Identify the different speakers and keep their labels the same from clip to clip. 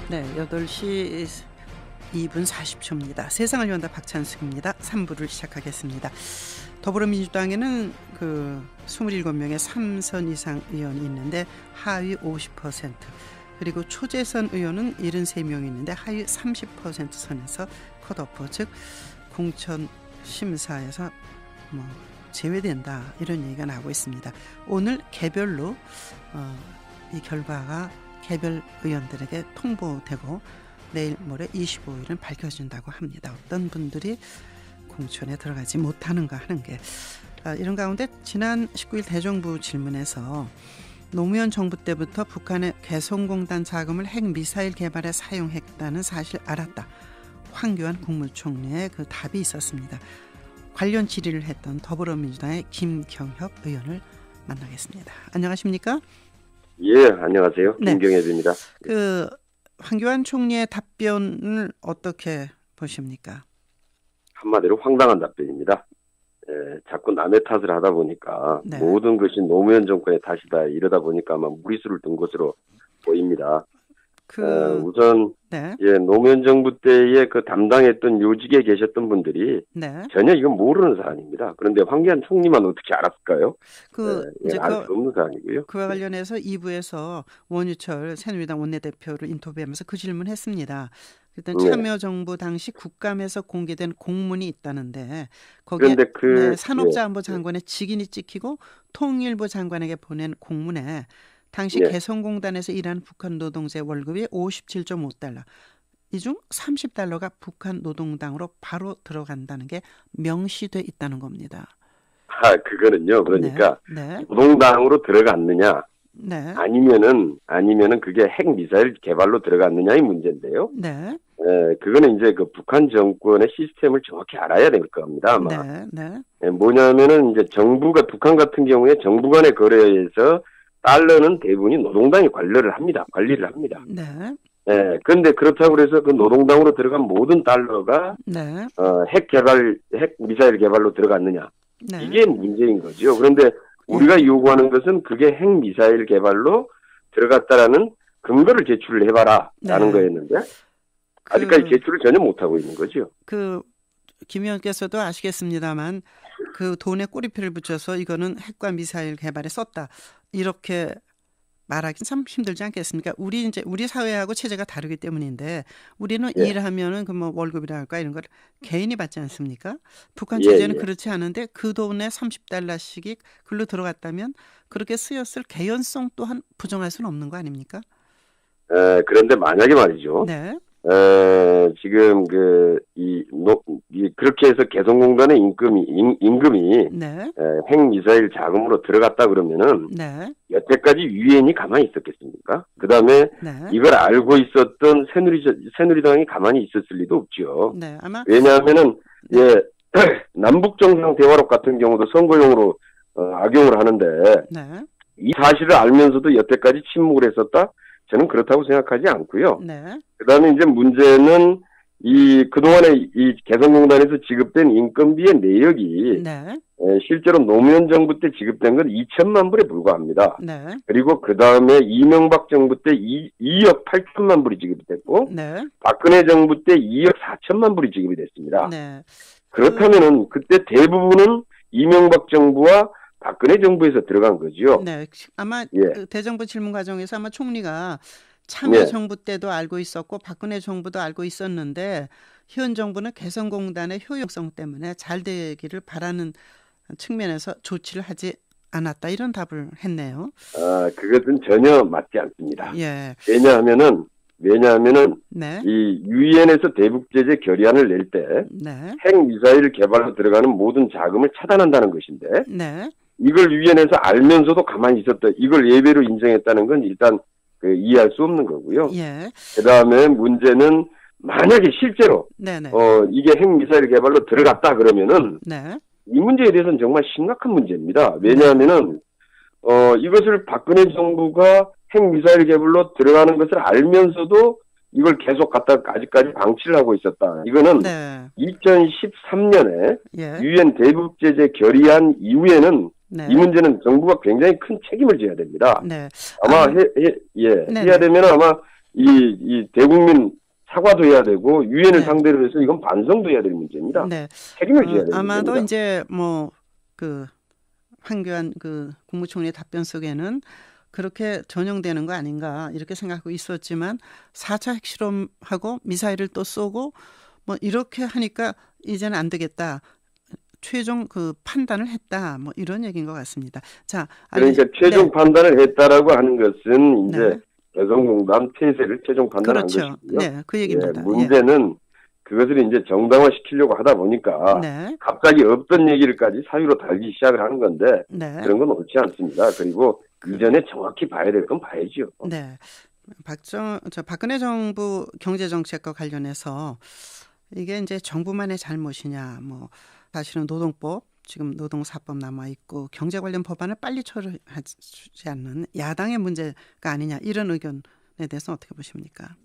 Speaker 1: 네, 8시 2분 40초입니다. 세상을 연다 박찬숙입니다. 3부를 시작하겠습니다. 더불어민주당에는 27명의 3선 이상 의원이 있는데 하위 50%, 그리고 초재선 의원은 73명이 있는데 하위 30% 선에서 컷오프, 즉 공천 심사에서 제외된다, 이런 얘기가 나오고 있습니다. 오늘 개별로 이 결과가 개별 의원들에게 통보되고 내일 모레 25일은 밝혀진다고 합니다. 어떤 분들이 공천에 들어가지 못하는가 하는 게, 이런 가운데 지난 19일 대정부 질문에서 노무현 정부 때부터 북한의 개성공단 자금을 핵미사일 개발에 사용했다는 사실 알았다, 황교안 국무총리의 그 답이 있었습니다. 관련 질의를 했던 더불어민주당의 김경협 의원을 만나겠습니다. 안녕하십니까?
Speaker 2: 예, 안녕하세요.
Speaker 1: 네.
Speaker 2: 김경협입니다.
Speaker 1: 황교안 총리의 답변을 어떻게 보십니까?
Speaker 2: 한마디로 황당한 답변입니다. 자꾸 남의 탓을 하다 보니까
Speaker 1: 네.
Speaker 2: 모든 것이 노무현 정권의 탓이다, 이러다 보니까 아마 무리수를 둔 것으로 보입니다. 우선
Speaker 1: 네.
Speaker 2: 노무현 정부 때에 담당했던 요직에 계셨던 분들이 전혀 이건 모르는 사안입니다. 그런데 황교안 총리만 어떻게 알았을까요?
Speaker 1: 이제
Speaker 2: 알 수 없는 사안이고요.
Speaker 1: 그와 관련해서 2부에서 원유철 새누리당 원내대표를 인터뷰하면서 그 질문했습니다. 일단 참여정부 당시 국감에서 공개된 공문이 있다는데 거기에 산업자원부 장관의 직인이 찍히고 통일부 장관에게 보낸 공문에 당시 개성공단에서 일하는 북한 노동자의 월급이 57.5달러, 이 중 30달러가 북한 노동당으로 바로 들어간다는 게 명시돼 있다는 겁니다.
Speaker 2: 그거는요. 그러니까 노동당으로 들어갔느냐, 아니면은 그게 핵 미사일 개발로 들어갔느냐의 문제인데요. 그거는 이제 북한 정권의 시스템을 정확히 알아야 될 겁니다, 아마. 뭐냐면은 이제 정부가, 북한 같은 경우에 정부 간의 거래에서 달러는 대부분이 노동당이 관리를 합니다. 그런데 그렇다고 해서 그 노동당으로 들어간 모든 달러가 핵 미사일 개발로 들어갔느냐, 이게 문제인 거죠. 그런데 우리가 요구하는 것은 그게 핵 미사일 개발로 들어갔다라는 근거를 제출을 해봐라라는 거였는데 아직까지 제출을 전혀 못하고 있는 거죠.
Speaker 1: 김 의원께서도 아시겠습니다만 그 돈에 꼬리표를 붙여서 이거는 핵과 미사일 개발에 썼다, 이렇게 말하기 참 힘들지 않겠습니까? 우리 사회하고 체제가 다르기 때문인데, 우리는 일하면은 월급이랄까 이런 걸 개인이 받지 않습니까? 북한 체제는 그렇지 않은데 그 돈에 30달러씩이 글로 들어갔다면 그렇게 쓰였을 개연성 또한 부정할 수는 없는 거 아닙니까?
Speaker 2: 그런데 만약에 말이죠. 지금 그렇게 해서 개성공단의 임금이 핵 미사일 자금으로 들어갔다 그러면은 여태까지 유엔이 가만히 있었겠습니까? 그 다음에 이걸 알고 있었던 새누리당이 가만히 있었을 리도 없죠. 왜냐하면은 남북 정상 대화록 같은 경우도 선거용으로 악용을 하는데 이 사실을 알면서도 여태까지 침묵을 했었다? 저는 그렇다고 생각하지 않고요. 그다음에 이제 문제는 그동안에 이 개성공단에서 지급된 인건비의 내역이 실제로 노무현 정부 때 지급된 건 2천만 불에 불과합니다. 그리고 그다음에 이명박 정부 때 2억 8천만 불이 지급이 됐고 박근혜 정부 때 2억 4천만 불이 지급이 됐습니다. 그렇다면은 그때 대부분은 이명박 정부와 박근혜 정부에서 들어간 거죠.
Speaker 1: 아마 대정부 질문 과정에서 아마 총리가 참여정부 때도 알고 있었고 박근혜 정부도 알고 있었는데 현 정부는 개성공단의 효용성 때문에 잘 되기를 바라는 측면에서 조치를 하지 않았다, 이런 답을 했네요.
Speaker 2: 그것은 전혀 맞지 않습니다. 왜냐하면은 이 유엔에서 대북 제재 결의안을 낼 때 핵 미사일 개발로 들어가는 모든 자금을 차단한다는 것인데 이걸 유엔에서 알면서도 가만히 있었다, 이걸 예외로 인정했다는 건 일단 이해할 수 없는 거고요. 그다음에 문제는 만약에 실제로 이게 핵미사일 개발로 들어갔다 그러면은 이 문제에 대해서는 정말 심각한 문제입니다. 왜냐하면은 이것을 박근혜 정부가 핵미사일 개발로 들어가는 것을 알면서도 이걸 계속 아직까지 방치를 하고 있었다. 이거는 2013년에 유엔 대북 제재 결의안 이후에는 이 문제는 정부가 굉장히 큰 책임을 져야 됩니다. 아마 해야 되면 아마 이 대국민 사과도 해야 되고 유엔을
Speaker 1: 네.
Speaker 2: 상대로 해서 이건 반성도 해야 될 문제입니다.
Speaker 1: 네.
Speaker 2: 책임을 져야 됩니다.
Speaker 1: 아마도 이제 뭐 그 황교안 그 국무총리의 답변 속에는 그렇게 전용되는 거 아닌가 이렇게 생각하고 있었지만 4차 핵실험하고 미사일을 또 쏘고 뭐 이렇게 하니까 이제는 안 되겠다. 최종 그 판단을 했다. 뭐 이런 얘기인 것 같습니다. 자,
Speaker 2: 그러니까 최종 판단을 했다라고 하는 것은 이제
Speaker 1: 네.
Speaker 2: 개성공단 폐쇄를 최종 판단한
Speaker 1: 그렇죠.
Speaker 2: 것이고요.
Speaker 1: 네, 그 얘기입니다.
Speaker 2: 문제는 그것을 이제 정당화시키려고 하다 보니까 갑자기 없던 얘기를까지 사유로 달기 시작을 하는 건데 그런 건 옳지 않습니다. 그리고 이전에 정확히 봐야 될 건 봐야죠.
Speaker 1: 네, 박근혜 정부 경제정책과 관련해서 이게 이제 정부만의 잘못이냐, 뭐 사실은 노동법 지금 노동사법 남아 있고 경제 관련 법안을 빨리 처리하지 않는 야당의 문제가 아니냐 이런 의견에 대해서 어떻게 보십니까?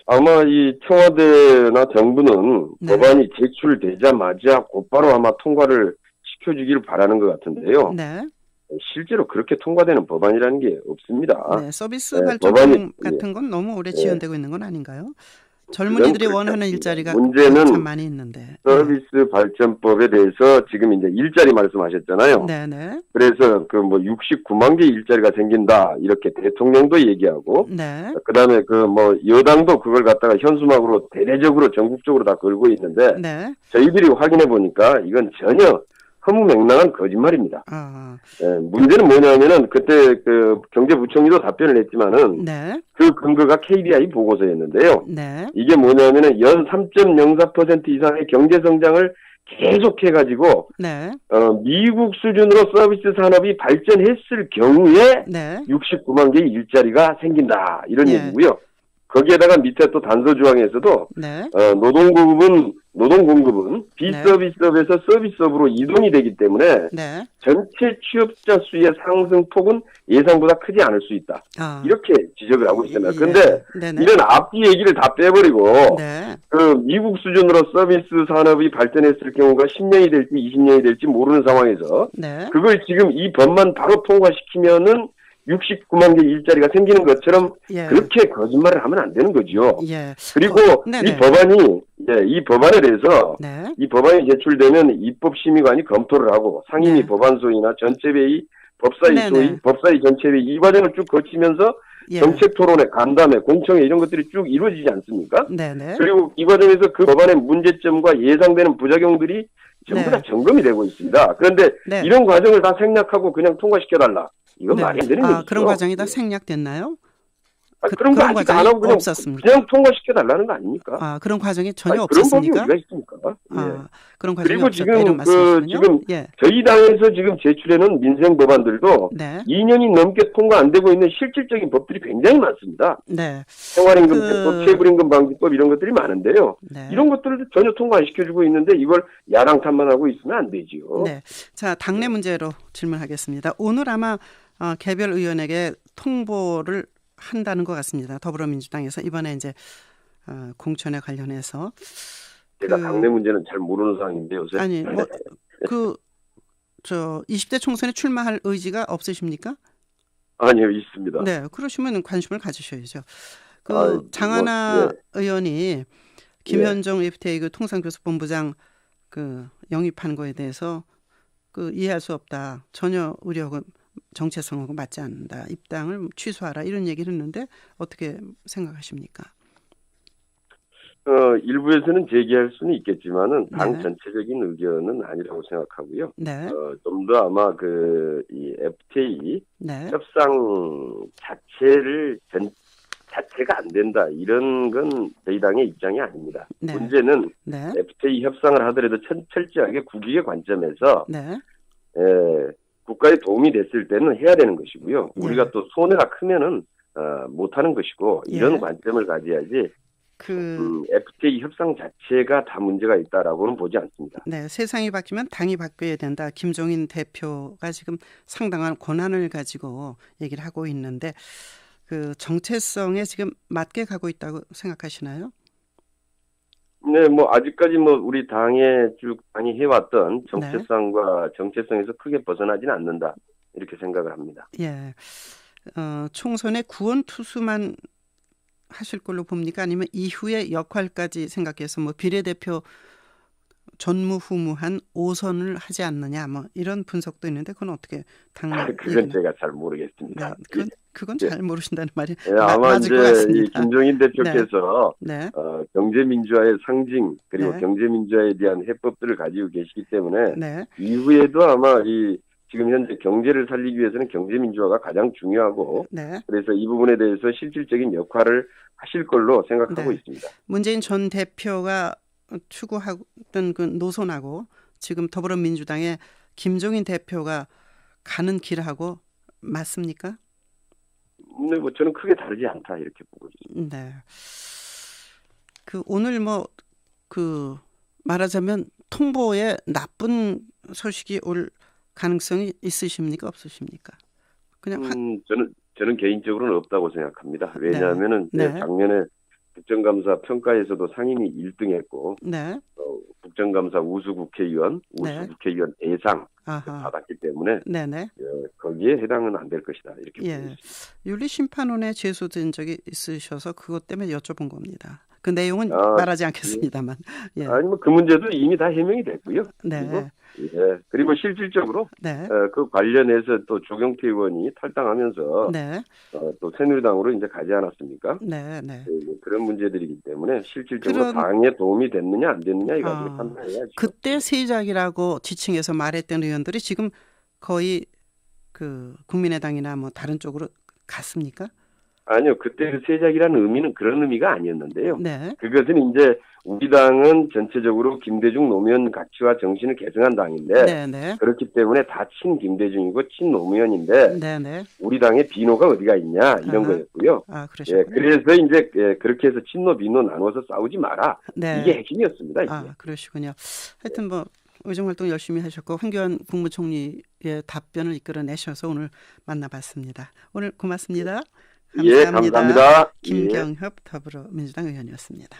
Speaker 2: 아마 이 청와대나 정부는 법안이 제출되자마자 곧바로 아마 통과를 시켜주기를 바라는 것 같은데요. 실제로 그렇게 통과되는 법안이라는 게 없습니다.
Speaker 1: 서비스 발전법 같은 건 너무 오래 지연되고 있는 건 아닌가요? 젊은이들이 원하는 일자리가
Speaker 2: 문제는
Speaker 1: 참 많이 있는데.
Speaker 2: 서비스 발전법에 대해서 지금 이제 일자리 말씀하셨잖아요. 그래서 그 뭐 69만 개 일자리가 생긴다 이렇게 대통령도 얘기하고, 그다음에 그 뭐 여당도 그걸 갖다가 현수막으로 대대적으로 전국적으로 다 걸고 있는데, 저희들이 확인해 보니까 이건 전혀 허무맹랑한 거짓말입니다. 문제는 뭐냐면은 그때 그 경제부총리도 답변을 했지만은 그 근거가 KDI 보고서였는데요. 이게 뭐냐면은 연 3.04% 이상의 경제 성장을 계속해가지고 미국 수준으로 서비스 산업이 발전했을 경우에 69만 개의 일자리가 생긴다 이런 얘기고요. 거기에다가 밑에 또 단서 조항에서도 노동공급은 비서비스업에서 서비스업으로 이동이 되기 때문에 전체 취업자 수의 상승폭은 예상보다 크지 않을 수 있다. 이렇게 지적을 하고 있습니다. 그런데 이런 앞뒤 얘기를 다 빼버리고 그 미국 수준으로 서비스 산업이 발전했을 경우가 10년이 될지 20년이 될지 모르는 상황에서 그걸 지금 이 법만 바로 통과시키면은 69만 개 일자리가 생기는 것처럼 그렇게 거짓말을 하면 안 되는 거죠. 그리고 이 법안에 대해서 이 법안이 제출되면 입법심의관이 검토를 하고 상임위 법안소위나 전체회의, 법사위 전체회의 이 과정을 쭉 거치면서 정책 토론회, 간담회, 공청회 이런 것들이 쭉 이루어지지 않습니까? 그리고 이 과정에서 그 법안의 문제점과 예상되는 부작용들이 전부 다 점검이 되고 있습니다. 그런데 이런 과정을 다 생략하고 그냥 통과시켜달라. 이건 말이 안 되는 거죠.
Speaker 1: 그런 과정이 다 생략됐나요?
Speaker 2: 그런 거 아직 안 하고 그냥 통과시켜달라는 거 아닙니까?
Speaker 1: 그런 과정이 전혀 없었습니까?
Speaker 2: 그런 법이 어디가 있습니까?
Speaker 1: 그런 과정이
Speaker 2: 그리고
Speaker 1: 없었다,
Speaker 2: 지금 저희 당에서 지금 제출해놓은 민생 법안들도 2년이 넘게 통과 안 되고 있는 실질적인 법들이 굉장히 많습니다. 생활임금법, 체불임금 방지법 이런 것들이 많은데요. 이런 것들도 전혀 통과 안 시켜주고 있는데 이걸 야당 탓만 하고 있으면 안 되지요.
Speaker 1: 자, 당내 문제로 질문하겠습니다. 오늘 아마 개별 의원에게 통보를 한다는 것 같습니다. 더불어민주당에서 이번에 이제 공천에 관련해서
Speaker 2: 제가 당내 문제는 잘 모르는 상황인데 요새.
Speaker 1: 아니 뭐 20대 총선에 출마할 의지가 없으십니까?
Speaker 2: 아니요, 있습니다.
Speaker 1: 그러시면 관심을 가지셔야죠. 장하나 의원이 김현정 FTA 그 통상교섭본부장 그 영입한 거에 대해서 이해할 수 없다. 전혀 우려하고 정체성하고 맞지 않는다. 입당을 취소하라 이런 얘기를 했는데 어떻게 생각하십니까?
Speaker 2: 일부에서는 제기할 수는 있겠지만은 당 전체적인 의견은 아니라고 생각하고요. 좀 더 아마 이 FTA 협상 자체가 안 된다 이런 건 저희 당의 입장이 아닙니다. 문제는 FTA 협상을 하더라도 철저하게 국익의 관점에서 국가에 도움이 됐을 때는 해야 되는 것이고요. 우리가 또 손해가 크면은 못하는 것이고 이런 관점을 가져야지. FTA 협상 자체가 다 문제가 있다라고는 보지 않습니다.
Speaker 1: 세상이 바뀌면 당이 바뀌어야 된다. 김종인 대표가 지금 상당한 권한을 가지고 얘기를 하고 있는데 그 정체성에 지금 맞게 가고 있다고 생각하시나요?
Speaker 2: 뭐 아직까지 우리 당이 해왔던 정체성과 정체성에서 크게 벗어나지는 않는다 이렇게 생각을 합니다.
Speaker 1: 총선에 구원 투수만 하실 걸로 봅니까? 아니면 이후의 역할까지 생각해서 뭐 비례대표 전무후무한 5선을 하지 않느냐 뭐 이런 분석도 있는데 그건 어떻게 당내
Speaker 2: 그건 제가 잘 모르겠습니다.
Speaker 1: 네, 그건 잘 모르신다는 말이
Speaker 2: 아마
Speaker 1: 맞을 것 같습니다.
Speaker 2: 이제 김종인 대표께서 경제민주화의 상징 그리고 경제민주화에 대한 해법들을 가지고 계시기 때문에 이후에도 아마 지금 현재 경제를 살리기 위해서는 경제민주화가 가장 중요하고 그래서 이 부분에 대해서 실질적인 역할을 하실 걸로 생각하고 있습니다.
Speaker 1: 문재인 전 대표가 추구하던 그 노선하고 지금 더불어민주당의 김종인 대표가 가는 길하고 맞습니까?
Speaker 2: 네, 뭐 저는 크게 다르지 않다 이렇게 보고 있습니다.
Speaker 1: 네. 오늘 말하자면 통보에 나쁜 소식이 올 가능성이 있으십니까 없으십니까? 그냥
Speaker 2: 저는 개인적으로는 없다고 생각합니다. 왜냐하면은 작년에 국정감사 평가에서도 상임위 1등했고 국정감사 우수 국회의원 예상 받았기 때문에 거기에 해당은 안 될 것이다 이렇게 보고 있습니다.
Speaker 1: 윤리심판원에 제소된 적이 있으셔서 그것 때문에 여쭤본 겁니다. 그 내용은 말하지 않겠습니다만.
Speaker 2: 아니면 그 문제도 이미 다 해명이 됐고요. 그리고 실질적으로 그 관련해서 또 조경태 의원이 탈당하면서 또 새누리당으로 이제 가지 않았습니까? 그런 문제들이기 때문에 실질적으로 당에 도움이 됐느냐 안 됐느냐 이거 가지고 판단해야죠.
Speaker 1: 그때 세작이라고 지칭해서 말했던 의원들이 지금 거의 국민의당이나 뭐 다른 쪽으로 갔습니까?
Speaker 2: 아니요. 그때 그 세작이라는 의미는 그런 의미가 아니었는데요. 그것은 이제 우리 당은 전체적으로 김대중 노무현 가치와 정신을 계승한 당인데 그렇기 때문에 다 친 김대중이고 친 노무현인데 우리 당에 비노가 어디가 있냐 이런 거였고요. 그래서 이제 그렇게 해서 친노 비노 나눠서 싸우지 마라. 이게 핵심이었습니다. 이게.
Speaker 1: 그러시군요. 하여튼 의정활동 열심히 하셨고 황교안 국무총리의 답변을 이끌어내셔서 오늘 만나봤습니다. 오늘 고맙습니다. 감사합니다.
Speaker 2: 감사합니다.
Speaker 1: 김경협 더불어민주당 의원이었습니다.